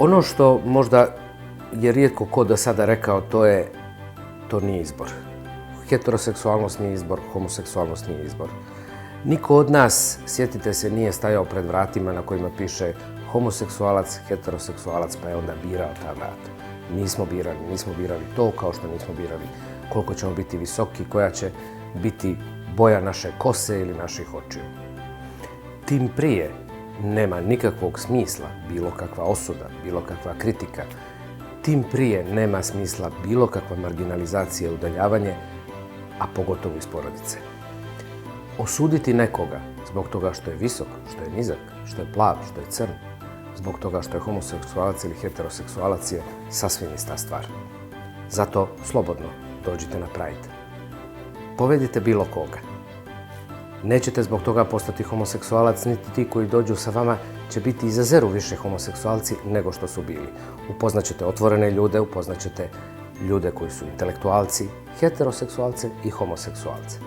Ono što možda je rijetko ko do sada rekao, to nije izbor. Heteroseksualnost nije izbor, homoseksualnost nije izbor. Niko od nas, sjetite se, nije stajao pred vratima na kojima piše homoseksualac, heteroseksualac, pa je onda birao ta vrata. Nismo birali to, kao što nismo birali koliko ćemo biti visoki, koja će biti boja naše kose ili naših očiju. Tim prije nema nikakvog smisla bilo kakva osuda, bilo kakva kritika. Tim prije nema smisla bilo kakva marginalizacija i udaljavanje, a pogotovo iz porodice. Osuditi nekoga zbog toga što je visok, što je nizak, što je plav, što je crn, zbog toga što je homoseksualac ili heteroseksualac je sasvim ista stvar. Zato slobodno dođite na Pride. Povedite bilo koga. Nećete zbog toga postati homoseksualac, niti ti koji dođu sa vama će biti i za zeru više homoseksualci nego što su bili. Upoznaćete otvorene ljude, upoznaćete ljude koji su intelektualci, heteroseksualce i homoseksualce.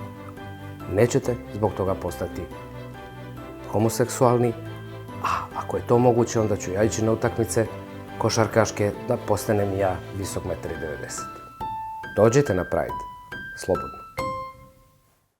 Nećete zbog toga postati homoseksualni, a ako je to moguće, onda ću ja ići na utakmice košarkaške da postanem ja visok 1,90 m. Dođite na Pride, slobodno.